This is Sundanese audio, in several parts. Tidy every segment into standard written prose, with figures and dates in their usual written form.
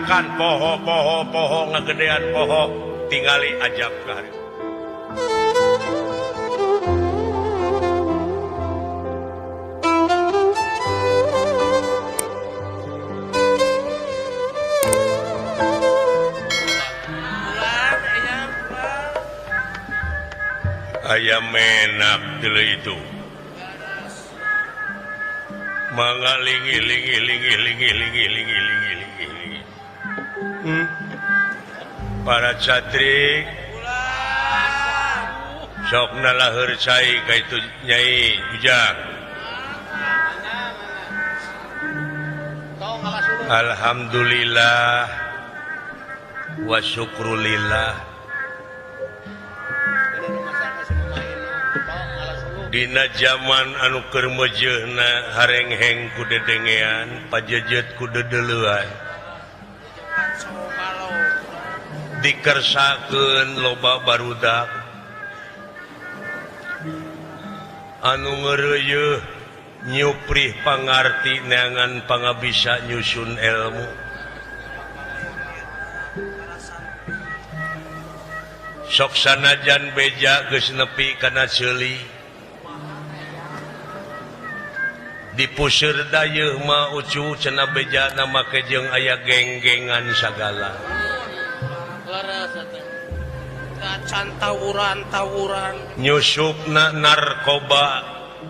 merasakan poho ngagedean poho tingali ajab kari. Ayam menak dulu itu mangalingi para catri sok nalaheur cai ka itu Nyai Ujang. Alhamdulillah wa syukrulillah dina zaman anu keur meujeuna harengheng ku dedengean pajejet ku dedeleuan dikersakeun loba barudak anu ngeureuyeuh nyuprih pangarti neangan pangabisa nyusun ilmu sok sanajan beja geus nepi kana ceuli dipuseur dayeuh mah ucu cenah bejana make jeung aya geng-gengan sagala can tawuran nyusupna narkoba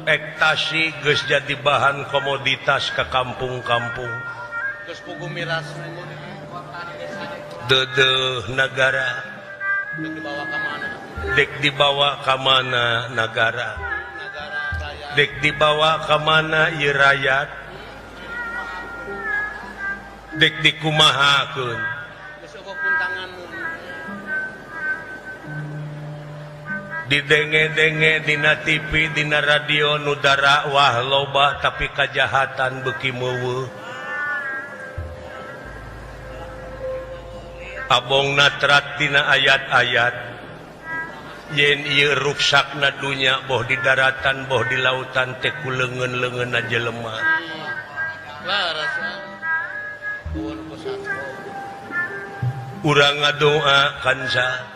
ekstasi geus jadi bahan komoditas ka kampung-kampung geus pugu miras deudeuh nagara dek dibawa ka mana nagara dek dibawa ke mana ieu rakyat dek dikumahakeun didenge-denge dina TV dina radio nu dakwah loba tapi kajahatan beuki meuweuh abong natrat dina ayat-ayat yen ieu ruksakna dunya boh di daratan boh di lautan teh ku leungeun-leungeunna jelema urang ngadoa kansa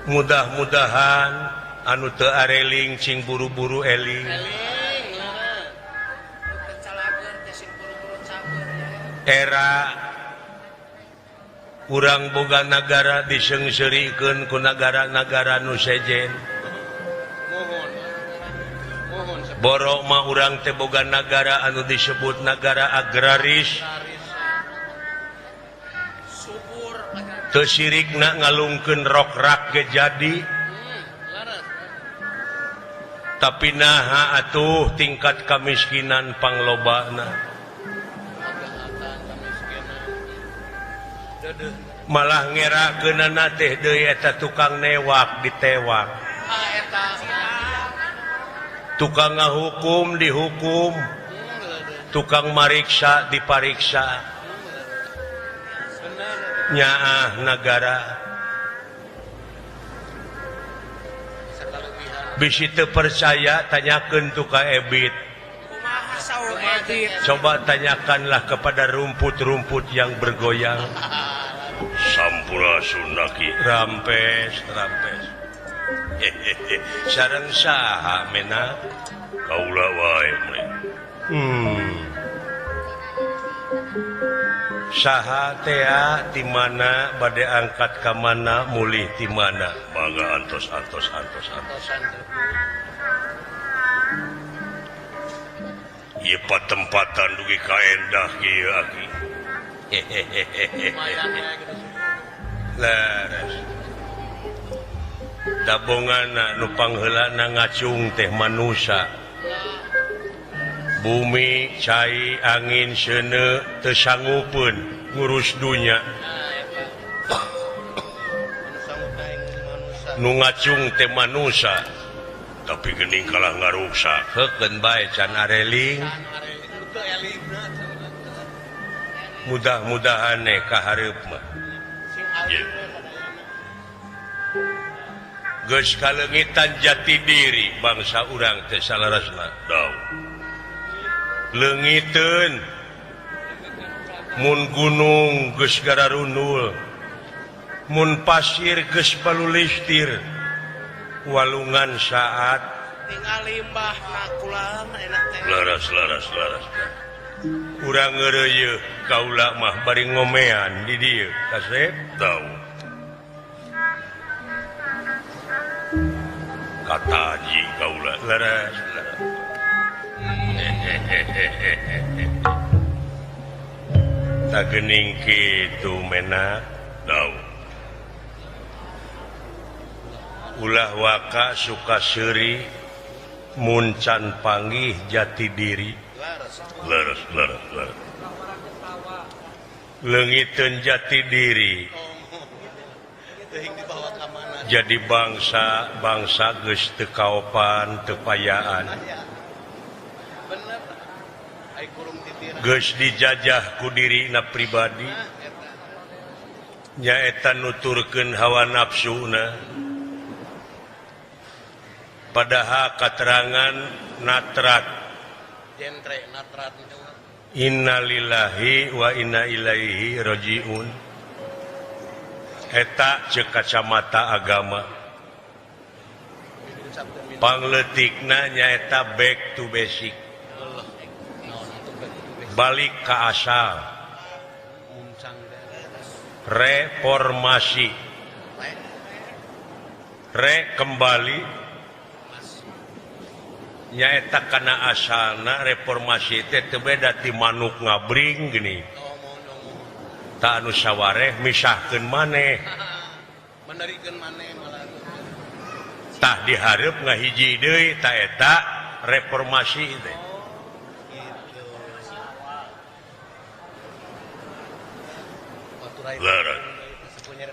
mudah-mudahan anu teu areling cing buru-buru eling era urang boga nagara diseungseurikeun ku nagara-nagara nu sejen borok mah urang teh boga nagara anu disebut negara agraris teu sirikna ngalungkeun rokrak ge jadi tapi naha atuh tingkat kamiskinan panglobana malah ngerakeunana teh deui eta tukang newak ditewak tukang ngahukum dihukum tukang mariksa dipariksa nyaah nagara bisi teu percaya tanyakeun tu ka Ebit coba tanyakanlah kepada rumput-rumput yang bergoyang sampurasunaki rampes sareng saha mena kaula wae saha teh di mana bade angkat ka mana mulih di mana mangga antos ieu patempatan dugi ka endah kieu aki laras dabonganna nu pangheulana ngacung teh manusa bumi cai angin seuneu teu sanggupeun ngurus dunya nu ngacung teh manusa tapi geuning kalah ngaruksak heukeun bae can areling mudah-mudahan ka hareup mah geus kalengitan jati diri bangsa urang teh salarasna daun leungiteun mun gunung geus gararunul mun pasir geus balulistir walungan saat tinggal limbah nakulan enak teh laras urang ngeureuy kaula mah bari ngomean di dieu kasep tau kata haji kaula laras tak geuning kitu menak tau ulah waka suka seuri muncan panggih jati diri leres leungiteun jati diri jadi bangsa geus teu kaopan teu payaan geus dijajah ku dirina pribadi nyaeta nuturkeun hawa nafsuna padahal keterangan natrat genre natrat innalillahi wa inna ilaihi rajiun eta ceuk kacamata agama pangletikna nyaeta back to basic balik ke asal reformasi kembali nyaeta kana asalna reformasi teh teu beda ti manuk ngabring gini ta anu sawareh misahkeun maneh menarikeun maneh malah tah dihareup ngahiji deui ta eta reformasi teh lara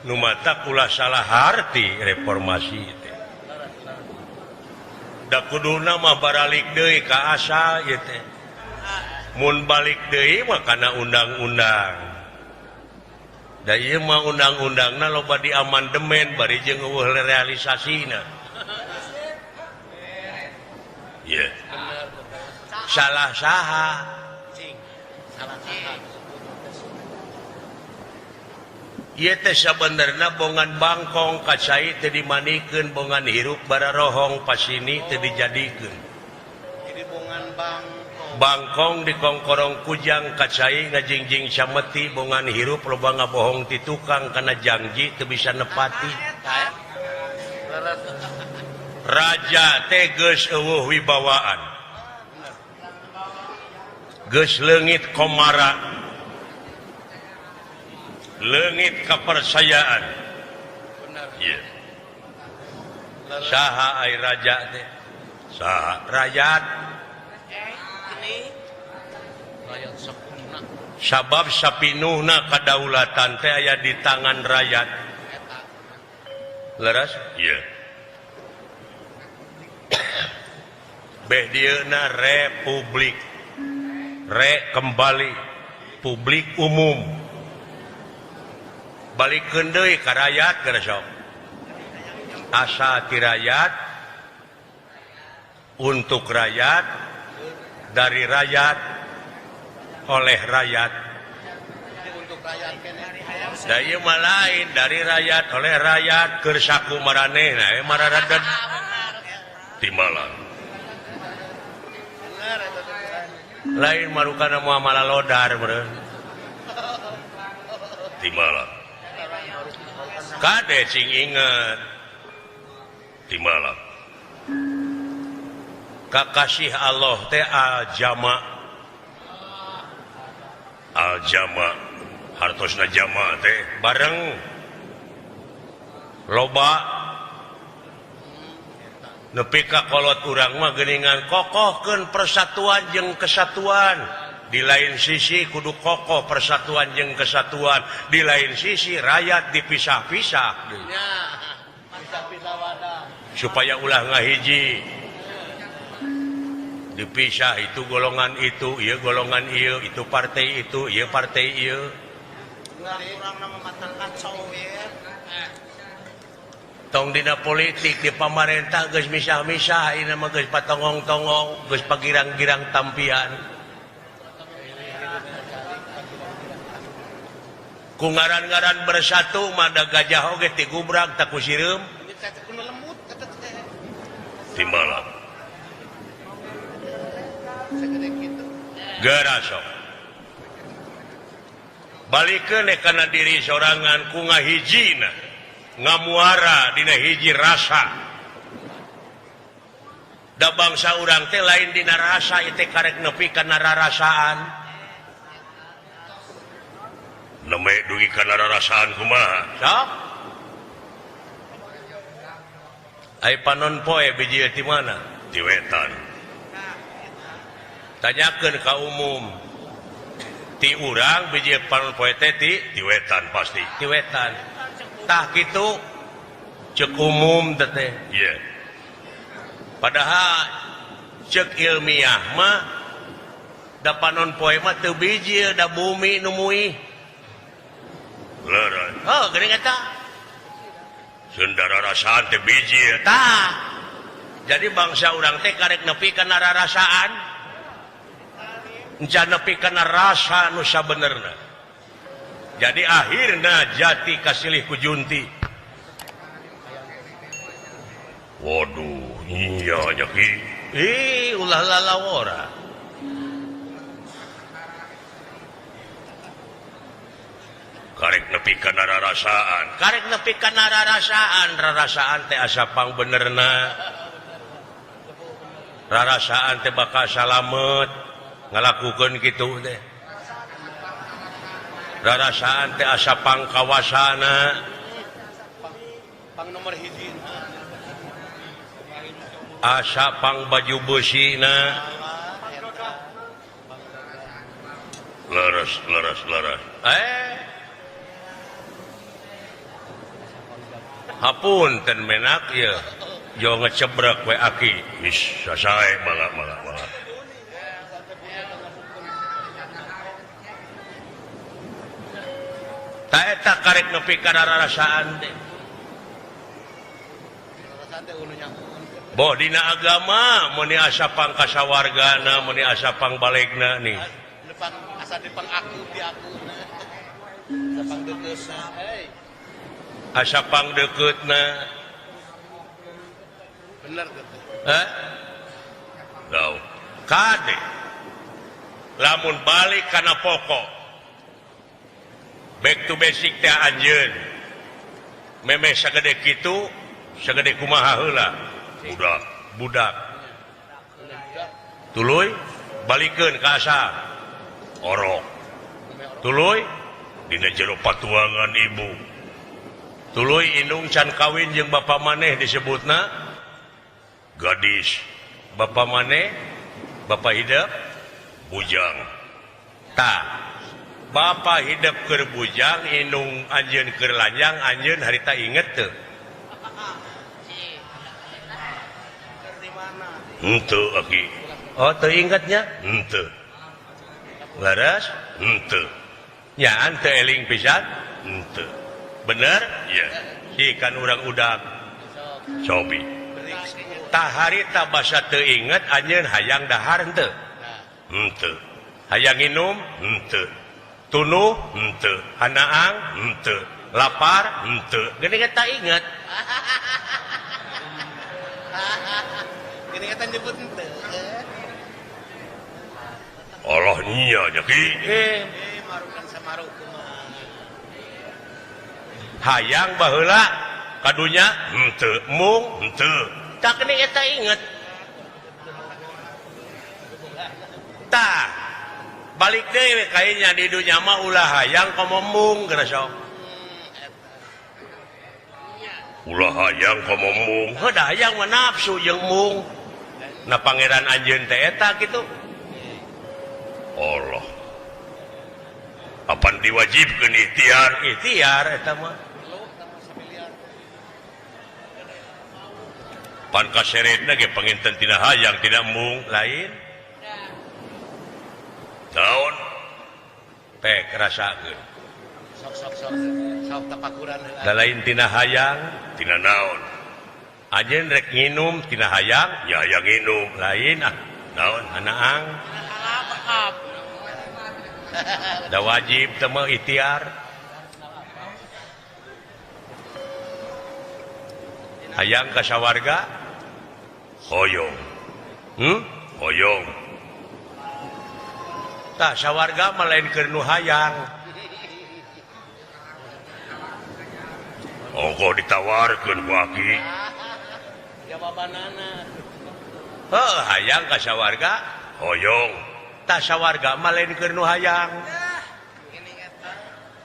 nu mata kula salah harti reformasi teh da kuduna mah baralik deui ka asal ieu teh mun balik deui mah kana undang-undang da ieu mah undang-undangna loba diamandemen bari jeung eueuh realisasina ye salah saha ieu teh sabenerna bongan bangkong kacai teu dimanikeun bongan hirup bararohong pasini teu dijadikeun jadi bongan bangkong di kongkorong kujang kacai ngajingjing sameti bongan hirup loba ngabohong ti tukang kana janji teu bisa nepati raja teh geus eueuh wibawaan geus leungit komara leungit kepercayaan iya saha ai raja teh saha rakyat sabab sapinuhna kadaulatan teh aya di tangan rakyat leres iya beh dieuna republik kembali publik umum balikeun deui ka rakyat geus sok asa ti rakyat untuk rakyat dari rakyat oleh rakyat untuk rakyat kene da ieu mah lain dari rakyat oleh rakyat keur saku maranehna mararadet timalang lain marukana muamalah lodar meureun timalang kade cing inget timalang kakasih Allah teh aljama hartosna jama teh bareng loba nepi ka kolot urang mah geuningan kokohkeun persatuan jeung kesatuan di lain sisi kudu kokoh persatuan jeung kesatuan di lain sisi rakyat dipisah-pisah supaya ulah ngahiji dipisah itu golongan itu ieu golongan ieu itu partai itu ieu partai ieu urang nama matan kacau ya tong dina politik di pamarentah geus misah-misah ieu mah geus patongong-tongong geus pagirang-girang tampian ku ngaran-ngaran bersatu mada gajah oge ti gubrag tak ku sireum Ini teh kuno lembut kata teh. ti malam Segede gitu. garasok balikeun kana diri sorangan ku ngahijina ngamuara dina hiji rasa da bangsa urang teh lain dina rasa ieu teh karek nepi kana rarasaan neme dugi kana rarasaan kumaha sok ai panon poe biji ti mana ti wetan tanyakeun ka umum ti urang biji panon poe teh ti wetan pasti ti wetan tah kitu ceuk umum teh iya padahal ceuk ilmiah mah da panon poe mah teu biji da bumi nu muih leureun oh geuning eta sendara rasaan teh biji tah jadi bangsa urang teh karek nepi kana rarasaan encan nepi kana rasa nu sabenerna jadi akhirna jati kasilih ku junti waduh iya nya ki ulah lalawora karek nepi kana rarasaan karek nepi kana rarasaan teh asa pang benerna rarasaan teh bakal salamet ngalakukeun kitu teh rarasaan teh asa pang kawasana Pang nomor hiji. asa pang baju besina leres hapunten menak ya jo ngecebrek we aki is sasae malah ta eta karek nepi kana rarasaan teh Santai ulunya. boh dina agama mun asa pang kasawargana mun asa pang balegna nih Depan asa depan aku di aku. Depan dekeusna. Hei. asa pang dekeutna Bener gitu. Tau kade lamun balik kana pokok back to basic teh anjeun memeh sagede kitu sagede kumaha heula budak tuluy balikeun ka asa orok tuluy dina jero patuangan ibu tuluy indung can kawin jeung bapa maneh disebutna gadis bapa maneh bapa hidup bujang tah bapa hidup keur bujang indung anjeun keur lanjang anjeun harita inget teu Di mana? henteu aki oh teu ingetnya henteu laras henteu nyaan teu eling pisan henteu bener iya si kan urang udag sobi tah harita basa teu inget anjeun hayang dahar henteu henteu hayang nginum henteu tunuh henteu hanaang henteu lapar henteu geuning eta inget Gini kata nyebut ente. Allah nya nya ki Marukan samaru kumaha. hayang baheula kadunya henteu mung henteu tak geuning eta inget tah balik deui kayaknya di dunya mah ulah hayang komo mung geura sok ulah hayang komo mung heuh hayang mah nafsu jeung mung na pangeran anjeun teh eta kitu Allah apan diwajibkeun ikhtiar eta mah pan kaseretna ge panginten tina hayang tina mung lain daun teh rasakeun Sok tapakuran heula. da lain tina hayang tina naon anjeun rek nginum tina hayang ya hayang nginum lain naon hanaang da wajib teu mah ikhtiar hayang kasawarga hoyong hoyong tah sawarga malainkeun nu hayang ongko ditawarkeun ku aki jawabanana hayang kasawarga hoyong tah sawarga malainkeun nu hayang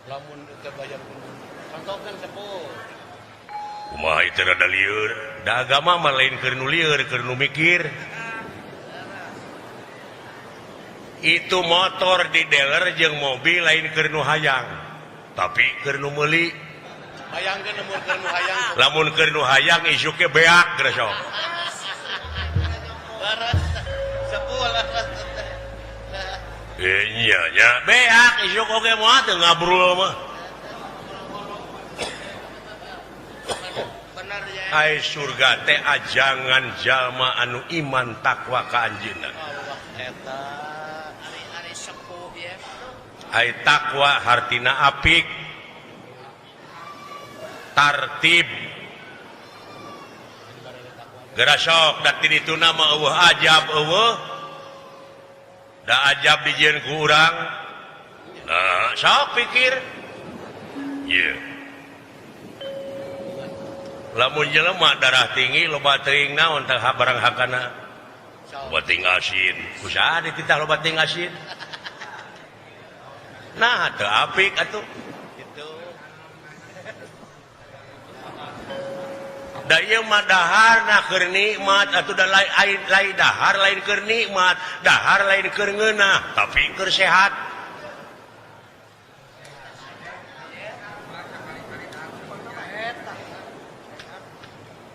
lamun teu bayar contohkeun sepuh kumaha ieu teh rada lieur da agama mah lain keur nu lieur keur nu mikir itu motor di dealer jeung mobil lain keur nu hayang tapi keur nu meuli bayangkeun lamun keur nu hayang lamun keur nu hayang isuk ge beak geus sok laras sepuh laras nya nya beak isuk oge moal teu ngabrul mah ai surga teh ajangan jalma anu iman takwa ka anjeunna eta ari sepuh ya ai takwa hartina apik tartib gerasok da ti dituna mah eueuh ajab eueuh da ajab dijieun ku urang nah sok pikir yeah. Lamun jelema darah tinggi loba teuing naon teh barang hakana loba ting asin kusaha dititah loba ting asin nah teu apik atuh gitu da ieu mah daharna keur nikmat atuh da lain dahar lain keur nikmat dahar lain keur ngeunah tapi keur sehat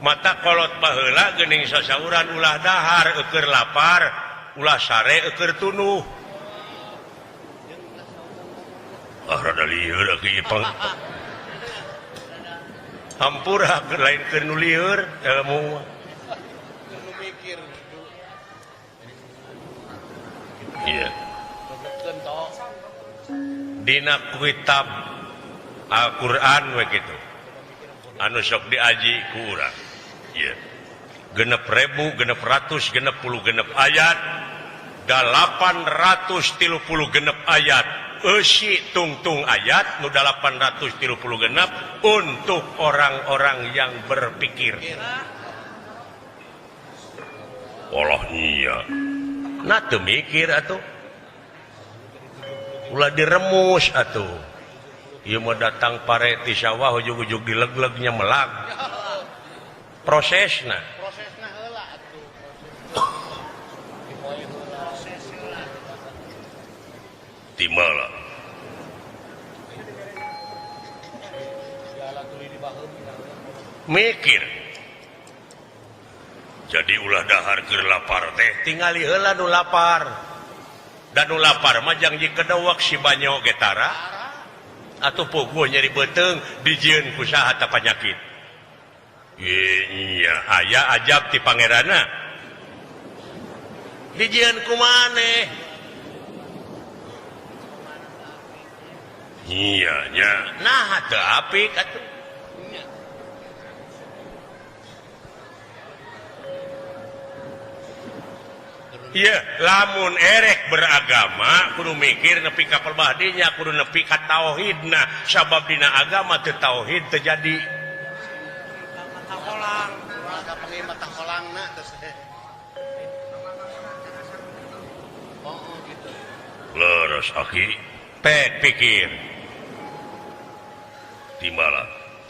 mata kolot baheula geuning sasauran ulah dahar keur lapar ulah sare keur tunuh rada lieur aki pang hampura keur lain keur nu lieur ilmu nu mikir iya bebekeun tos dina kitab Al-Qur'an we kitu anu sok diaji ku urang ieu 6.600 ayat 836 ayat eusi tungtung ayat nu 836 untuk orang-orang yang berpikir Allah nya nah teu mikir atuh ulah diremus atuh ieu mah datang pare ti sawah ujug-ujug dileglegnya melag prosesna heula atuh proses heula timala segala tuluy dibaheum mikir jadi ulah dahar keur lapar teh tingali heula nu lapar dan nu lapar mah jang ji kedewek si banyo ge tara atuh puguh nyeri beuteung dijieun ku saha ta panyakit iya aya ajab ti pangeranna dijieun ku maneh iya nya nah teu apik atuh iya lamun erek beragama kudu mikir nepi ka pelbahdinya kudu nepi ka tauhidna sabab dina agama teu tauhid terjadi mata kolang ada panggil mata kolangna terus gitu leres aki pek pikir timbala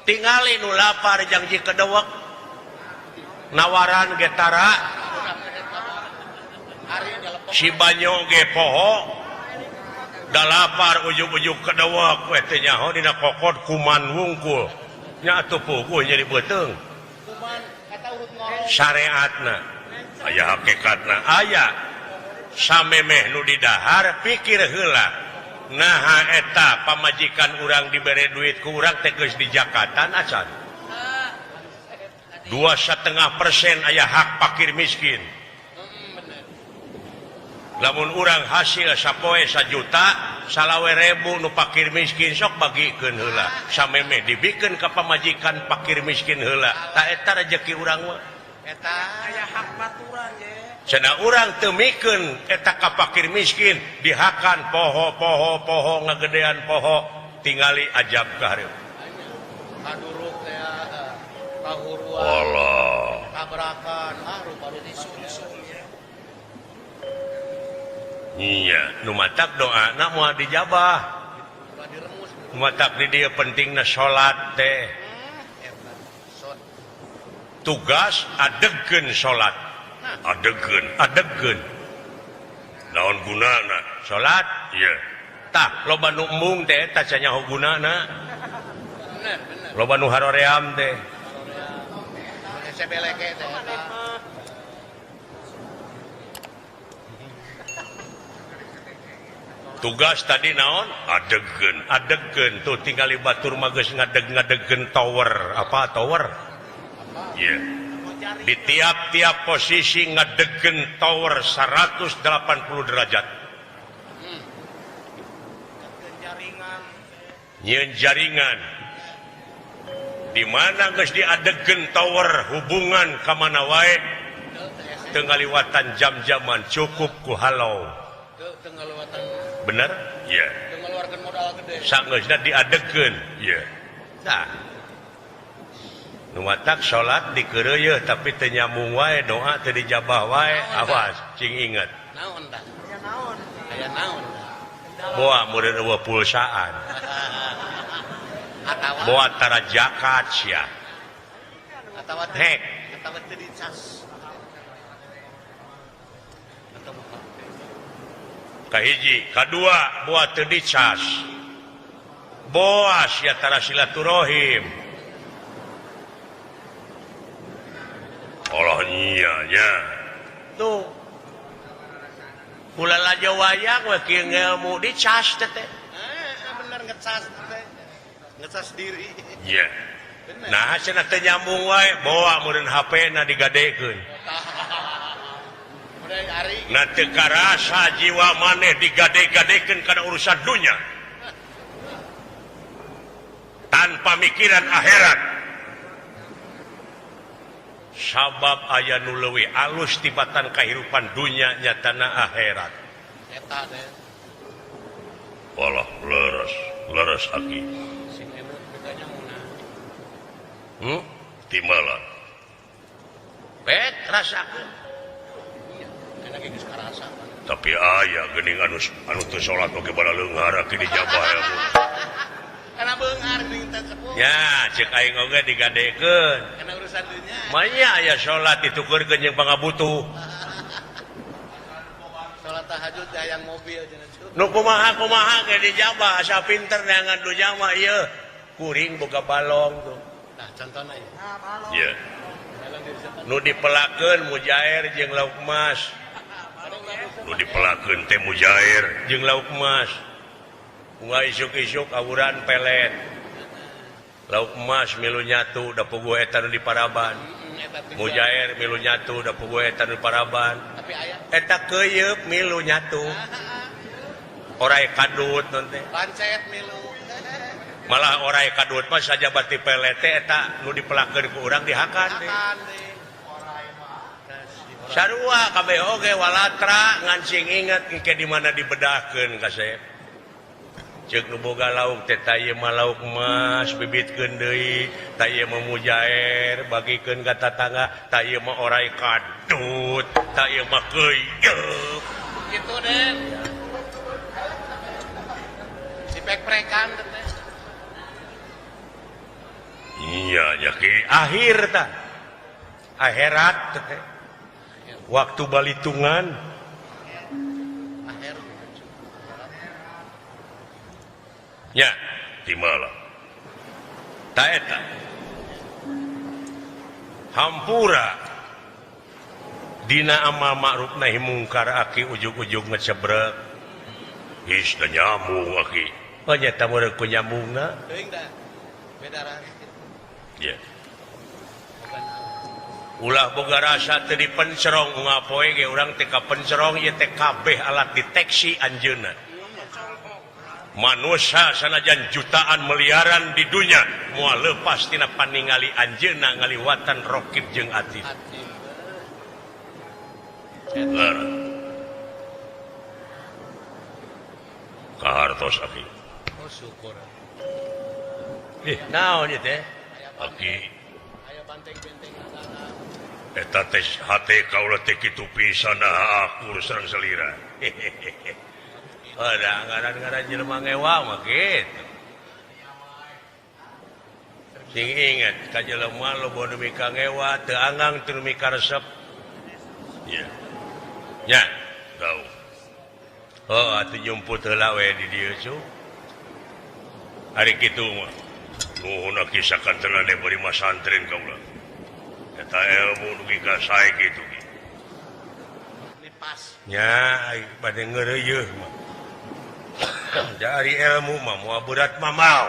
tingali nu lapar janji kedewek nawaran ge tara si banyo ge poho da lapar ujug-ujug kedewek we teh nyaho dina kokot kuman wungkul nya atuh puguh nyeri beuteung kuman kata urut ngorong syariatna aya hakikatna aya samemeh nu didahar pikir heula naha eta pamajikan urang dibere duit ku urang teh geus di jakatan acan 2,5% aya hak fakir miskin lamun urang hasil sapoe 1 juta salawe ribu nu fakir miskin sok bagikeun heula sameme dibikeun ka pamajikan fakir miskin heula ta eta rezeki urang mah eta aya hak baturan ye cenah urang teu mikeun eta ka fakir miskin dihakan poho ngagedean poho tingali ajab ka hareup kaduruk teh kahuruan Allah tabrakan rupa-rupa isun iya nu matak doana moal dijabah nu matak di dieu pentingna salat teh tugas adegkeun salat adegkeun naon gunana salat ieu tah loba nu embung teh eta sanyaho gunana loba nu haroream teh sebeleke teh tugas tadi naon adegkeun tuh tinggali batur mah geus ngadeg-ngadegkeun tower apa tower iya di tiap-tiap posisi ngadegkeun tower 180 derajat nyieun jaringan di mana geus diadegkeun tower hubungan ka mana wae teu ngaliwatan jam-jaman cukup ku halau bener iya mengeluarkan modal gede sangeusna diadegkeun iya tah nu matak salat dikeureuy tapi teu nyambung wae doa teu dijabah wae awas cing inget naon tah aya naon boa meureun eueuh pulsaan atawa boa tara zakat sia atawa hek atawa teu dicas kahiji kadua boa teu dicas boas ya tara silaturahim Allah nya tuh ulah lajo wayang we kieu ngelmu dicas teh bener ngecas teh ngecas diri iya nah cenah teu nyambung wae boa meureun HP-na digadekeun na teu karasa jiwa maneh digade-gadekeun kana urusan dunya tanpa mikiran akhirat sabab aya nu leuwih alus tibatan kahirupan dunya nyatana akhirat eta teh walah leres aki sing emut bedanya timbalan bet rasakeun enak geus karasa tapi aya geuning anu teu salat oge bala leunghar aki dijabah ya kana beungar geuning teh sepuh ya ceuk aing oge digadekeun kana urusan dunya manya aya salat ditukeurkeun jeung pangabutuh salat tahajud hayang mobil cenah nu kumaha ge dijabah asa pinter neangan dunya mah ieu kuring boga balong tuh nah contohna ieu ieu nu dipelakeun mujair jeung lauk emas nu dipelakeun teh mujair jeung lauk emas unggal isuk-isuk awuran pelet lauk emas milu nyatu da puguh eta nu diparaban mujair milu nyatu da puguh eta nu diparaban tapi aya eta keuyeub milu nyatu orai kadut non teh lancet milu malah orai kadut mah sajabat ti pelet teh eta nu dipelakeun ku urang dihakan teh sarua kabeh oge walatra ngan sing inget engke di mana dibedahkeun ka saep ceuk nu boga lauk teh ta ieu mah lauk emas bibitkeun deui ta ieu mah mujair bagikeun ka tatangga ta ieu mah orai kadut ta ieu mah keuyeub gitu deh dipek-prekan teh iya nya ki akhir tah akhirat teh waktu balitungan akhir nya timala ta eta hampura dina amal ma'ruf nahi mungkar aki ujug-ujug ngecebrek geus da nyambung aki oh nya ta meureun ku nyambungna teuing dah beda rahasia ya ulah boga rasa teu dipencerong ngapoe ge urang teh ka pencerong ieu teh kabeh alat deteksi anjeunna. Manusia sanajan jutaan miliaran di dunia moal leupas tina paningali anjeunna ngaliwatan Rokib jeung Atif. Kahartos aki. Oh syukur. Naon ieu teh? Aki. Aya banteng-benteng negara. Eta teh hate kaula teh kitu pisan akur sareng salira. Ada ngaran-ngaran jelema ngewa mah kitu. Sing inget ka jelema loba nu mika ngewa teu anggang teu mika resep. Iya. Nya, tahu. Oh, atuh jumput heula we di dieu cu. Ari kitu mah. Nuhun kisah kantelane bari masantren kaula. Eta ilmu nu mika sae kitu. Lipas. Nya, bade ngeureuyeuh mah. Dari ilmu mah moal berat mah mau.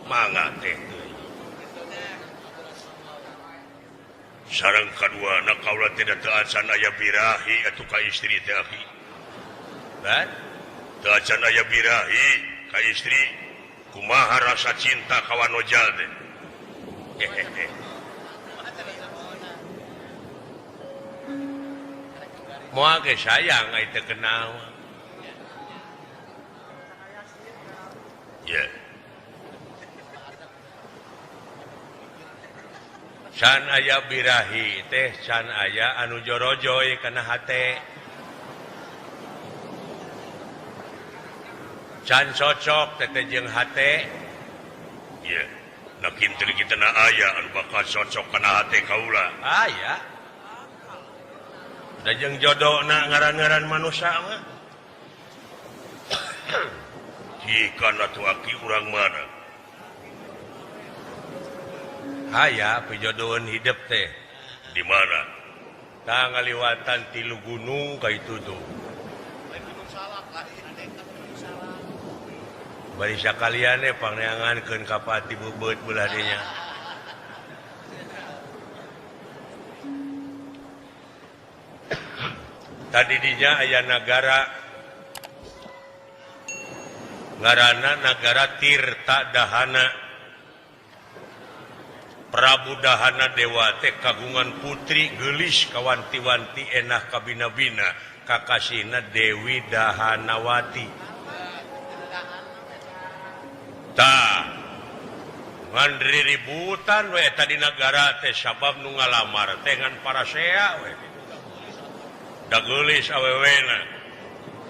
Mangga teh teuing. Sareng kaduana kaula tidak teu acan aya birahi atuh ka istri teh aki. Dan teu acan aya birahi ka istri kumaha rasa cinta ka wanojal teh. Moal ge sayang ai teu kenal. Ya. Can aya birahi teh can aya anu jorojoy kana hate. Can cocok teh jeung hate. Ya. Na kintul kita na aya anu bakal cocok kana hate kaula. Aya. Da jeung jodohna ngaran-ngaran manusia mah. Jika natu aki urang mana? Aya pijodohan hidup teh. Di mana? Tah ngaliwatan 3 gunung ka itu tuh. Lain gunung salak lain ade ka gunung salak. Bari sakalian pangneangankeun ka pati bebeut belah dinya. Tadi dinya aya nagara ngaranna nagara Tirta Dahana. Prabu Dahana Dewa teh kagungan putri geulis kawanti-wanti enah kabina-bina kakasihna Dewi Dahanawati. Tah ngan riributan we eta di nagara teh sabab nu ngalamar teh ngan parasea we. Da geulis awewena.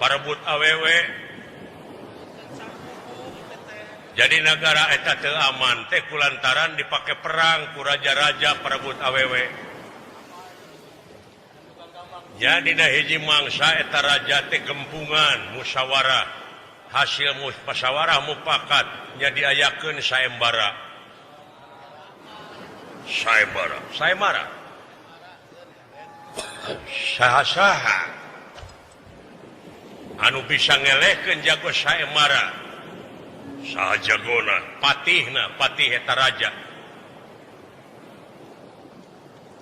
Parebut awewe. Jadi negara eta teu aman teh kulantaran dipake perang ku raja-raja parebut awewe. Jadi na hiji mangsa eta raja teh gempungan musyawarah. Hasil musyawarah mupakat nya diayakeun saembara. Saembara. Saha-saha anu bisa ngelehkeun jago saembara. Saha jagona patih eta raja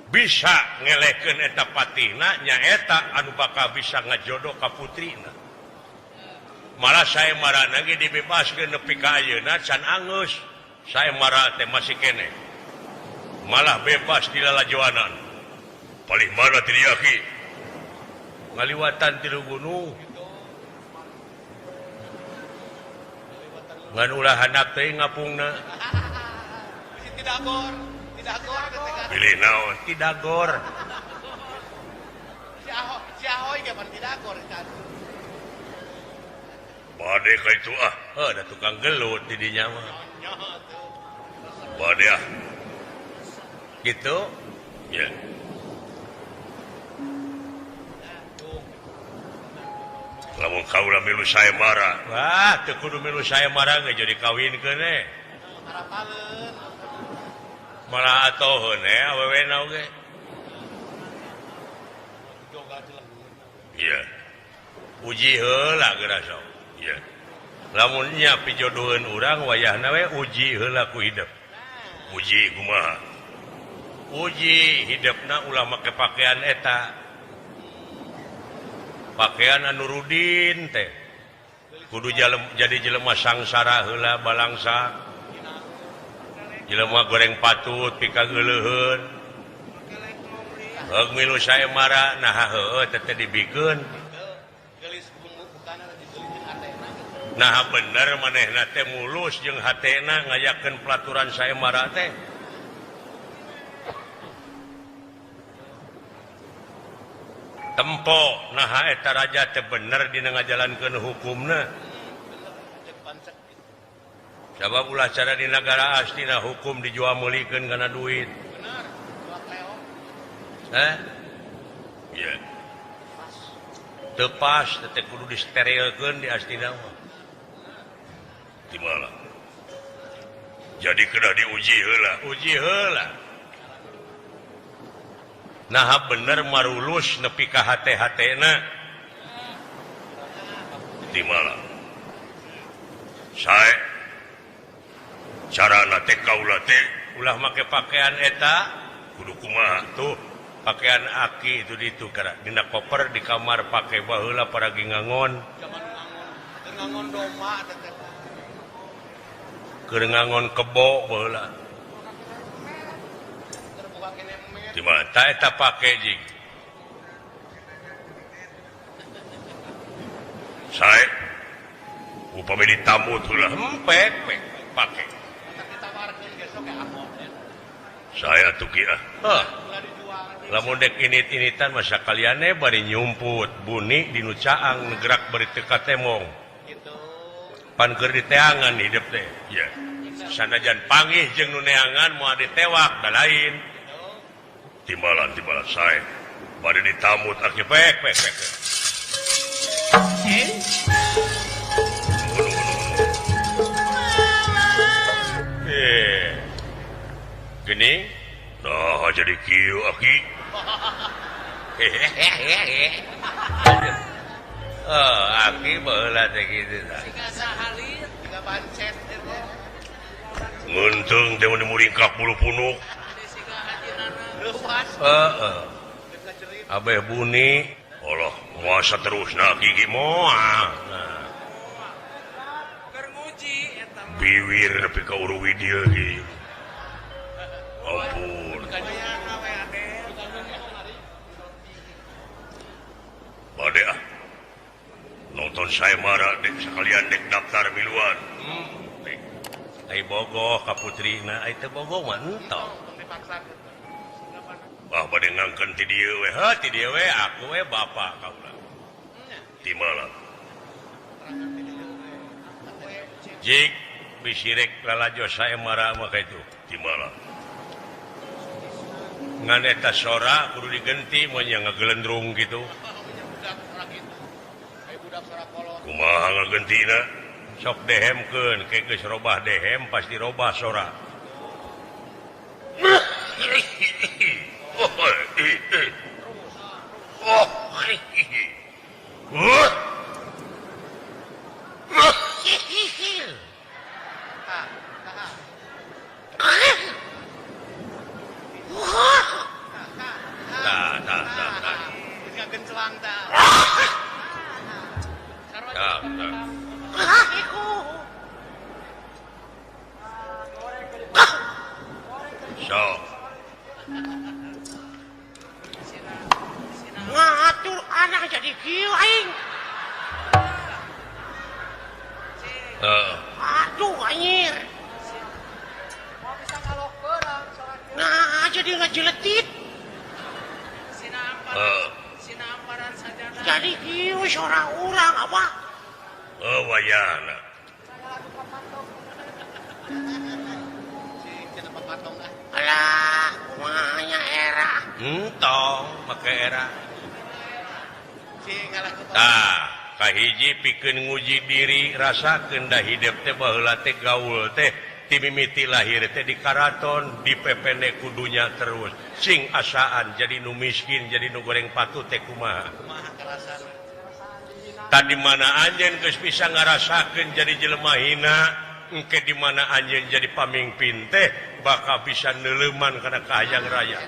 bisa ngelehkeun eta patihna nyaeta anu bakal bisa ngajodoh ka putrina. Malah saembarana ge dibebaskeun nepi ka ayeuna can angeus saembara teh masih kene malah bebas di lalajoanan. Palih mana ti dieu ki ngaliwatan 3 gunung. Ngan ulah hanap teuing ngapungna. Tidagor Pilih naon? Tidagor. Si Ahoy ge pan tidagor kan. Bade ka itu ah. Da tukang gelut di dinya mah. Bade ah. Gitu? Ya. Lamun kaula milu saembara. Wah, teu kudu milu saembara ge jadi kawinkeun Harapaeun. Malah atoheun awewena oge. Iya. Uji heula geura sok. Iya. Lamun nya pijodoheun urang wayahna we uji heula ku hidup. Uji kumaha? uji hidupna ulah make pakaian eta pakaian Nurudin teh kudu jadi jelema sangsara heula balangsa jelema goreng patut pika geuleuheun heug milu saemara nah heueuh teh dibikeun nah bener manehna teh mulus jeung hatena ngayakeun pelaturan saemara teh tempo nah eta raja teh bener dina ngajalankeun hukumna sabab ulah cara di negara astina hukum dijual meulikeun kana duit iya teu pas teh kudu disterilkeun di astina mah di mana jadi kena diuji heula nah bener marulus nepi ka hate-hatena di mana sae carana teh kaula teh ulah make pakaian eta kudu kumaha tuh pakaian aki itu ditukar dina koper di kamar pake baheula paragi ngangon ngangon doma teteh keur ngangon kebo baheula di mana eta pake jing sae upami ditamu heula hempek pake saya tuh kia lamun dek init-initan masa kaliane bari nyumput buni dinu caang gerak bari teu katemong pan keur diteangan hidup teh ya sanajan panggih jeung nu neangan moal ditewak da lain timbalan sae bari ditamut aki pek gini nah jadi kieu aki aki baheula teh kitu tah tiga bancet nguntung teh mun muringkak bulu punuk abeh buni Allah muasa terus nah gigi moal keur nguji eta biwir nepi ka uruwi dieu ge ampun bade nonton saya marah dek sekalian dek daftar miluan ai bogoh ka putrina ai teu bogoh mah entong bade ngangkeun ti dieu we aku we bapak kaula ti malam jik bisirek lalajo saya marah mah kitu ti malam ngan eta sora kudu digenti mun nya ngagelendrung kitu kumaha ngagentina sok dehemkeun ke geus robah dehem pasti robah sora ngatur anak jadi kieu aing. Aduh anjir. Nah, jadi ngajeletit. Jadi kieu seorang urang apa? Wayana. Alah, kumanya era. Entong, make era. Tah, kahiji pikeun nguji diri, rasakeun da hidup teh baheula teh gaul teh ti mimiti lahir teh di karaton, dipepene kudunya terus. Sing asaan jadi nu miskin, jadi nu goreng patu teh kumaha? Tadi mana anjeun geus bisa ngarasakeun jadi jelema hina, engke di mana anjeun jadi pamimpin teh bakal bisa neuleman kana kahayang raya.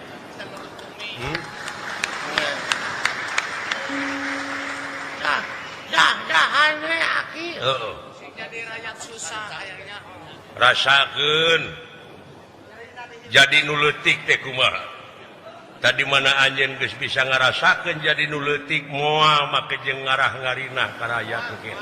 Dah we aki. Heeh. Jadi rakyat susah kayaknya. Rasakeun jadi nu leutik teh kumaha. Tadi mana anjeun geus bisa ngarasakeun jadi nu leutik moal make jeung ngarah ngarinah ka rakyat engke.